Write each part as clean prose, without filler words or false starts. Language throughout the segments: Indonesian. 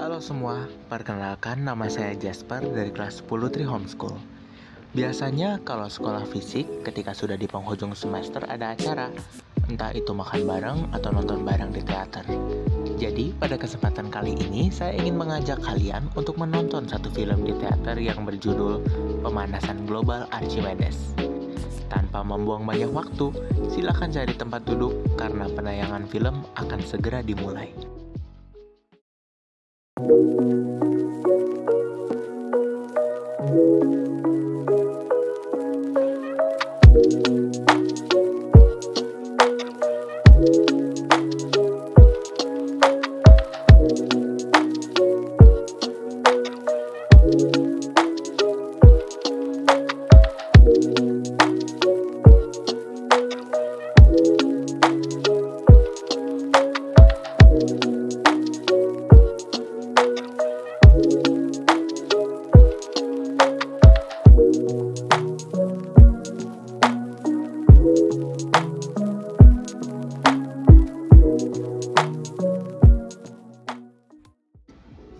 Halo semua, perkenalkan nama saya Jasper dari kelas 10 Tri Homeschool. Biasanya kalau sekolah fisik ketika sudah di penghujung semester ada acara, entah itu makan bareng atau nonton bareng di teater. Jadi pada kesempatan kali ini saya ingin mengajak kalian untuk menonton satu film di teater yang berjudul Pemanasan Global Archimedes. Tanpa membuang banyak waktu, silakan cari tempat duduk karena penayangan film akan segera dimulai.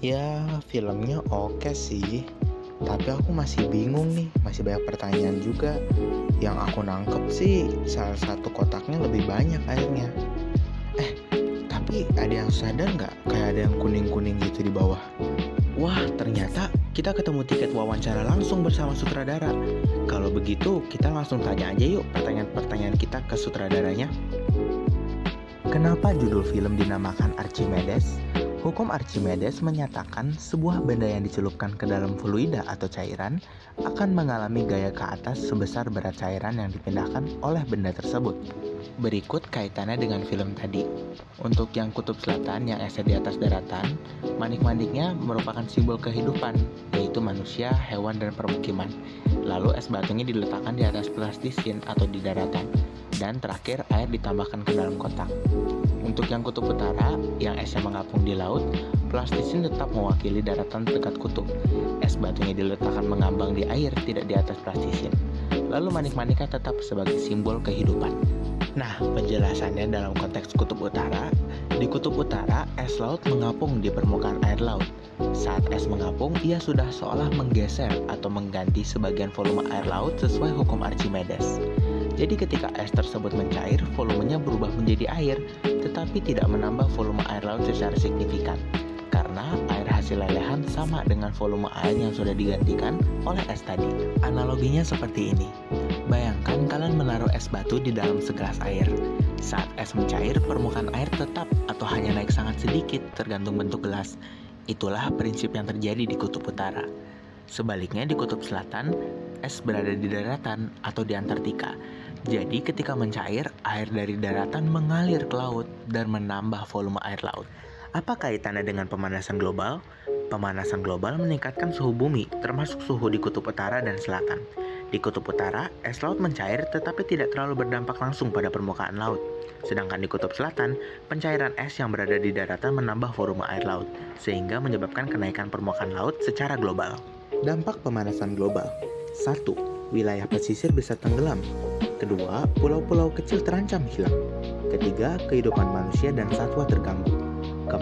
Ya, filmnya oke sih, tapi aku masih bingung nih, masih banyak pertanyaan juga. Yang aku nangkep sih, salah satu kotaknya lebih banyak airnya. Tapi ada yang sadar nggak? Kayak ada yang kuning-kuning gitu di bawah. Wah, ternyata kita ketemu tiket wawancara langsung bersama sutradara. Kalau begitu, kita langsung tanya aja yuk pertanyaan-pertanyaan kita ke sutradaranya. Kenapa judul film dinamakan Archimedes? Hukum Archimedes menyatakan sebuah benda yang dicelupkan ke dalam fluida atau cairan akan mengalami gaya ke atas sebesar berat cairan yang dipindahkan oleh benda tersebut. Berikut kaitannya dengan film tadi. Untuk yang kutub selatan yang es di atas daratan, manik-maniknya merupakan simbol kehidupan, yaitu manusia, hewan, dan permukiman. Lalu es batunya diletakkan di atas plastisin atau di daratan. Dan terakhir air ditambahkan ke dalam kotak. Untuk yang kutub utara, yang esnya mengapung di laut, plastisin tetap mewakili daratan dekat kutub. Es batunya diletakkan mengambang di air, tidak di atas plastisin. Lalu manik-maniknya tetap sebagai simbol kehidupan. Nah, penjelasannya dalam konteks kutub utara, di kutub utara, es laut mengapung di permukaan air laut. Saat es mengapung, ia sudah seolah menggeser atau mengganti sebagian volume air laut sesuai hukum Archimedes. Jadi ketika es tersebut mencair, volumenya berubah menjadi air, tetapi tidak menambah volume air laut secara signifikan. Karena air hasil lelehan sama dengan volume air yang sudah digantikan oleh es tadi. Analoginya seperti ini. Bayangkan kalian menaruh es batu di dalam segelas air. Saat es mencair, permukaan air tetap atau hanya naik sangat sedikit tergantung bentuk gelas. Itulah prinsip yang terjadi di kutub utara. Sebaliknya di kutub selatan, es berada di daratan atau di Antartika. Jadi ketika mencair, air dari daratan mengalir ke laut dan menambah volume air laut. Apa kaitannya dengan pemanasan global? Pemanasan global meningkatkan suhu bumi, termasuk suhu di kutub utara dan selatan. Di kutub utara, es laut mencair tetapi tidak terlalu berdampak langsung pada permukaan laut. Sedangkan di kutub selatan, pencairan es yang berada di daratan menambah volume air laut, sehingga menyebabkan kenaikan permukaan laut secara global. Dampak pemanasan global. 1. Wilayah pesisir bisa tenggelam. 2. Pulau-pulau kecil terancam hilang. 3. Kehidupan manusia dan satwa terganggu. 4.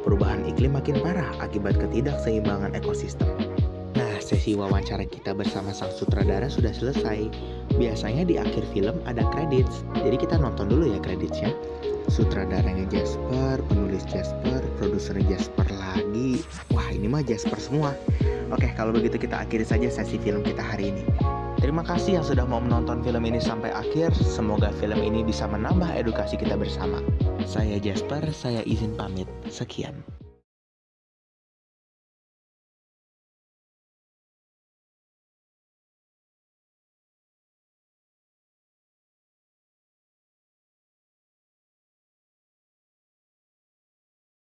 Perubahan iklim makin parah akibat ketidakseimbangan ekosistem. Nah, sesi wawancara kita bersama sang sutradara sudah selesai. Biasanya di akhir film ada credits, jadi kita nonton dulu ya creditsnya. Sutradaranya Jasper, penulis Jasper, produser Jasper lagi. Wah, ini mah Jasper semua. Oke, kalau begitu kita akhiri saja sesi film kita hari ini. Terima kasih yang sudah mau menonton film ini sampai akhir. Semoga film ini bisa menambah edukasi kita bersama. Saya Jasper, saya izin pamit. Sekian.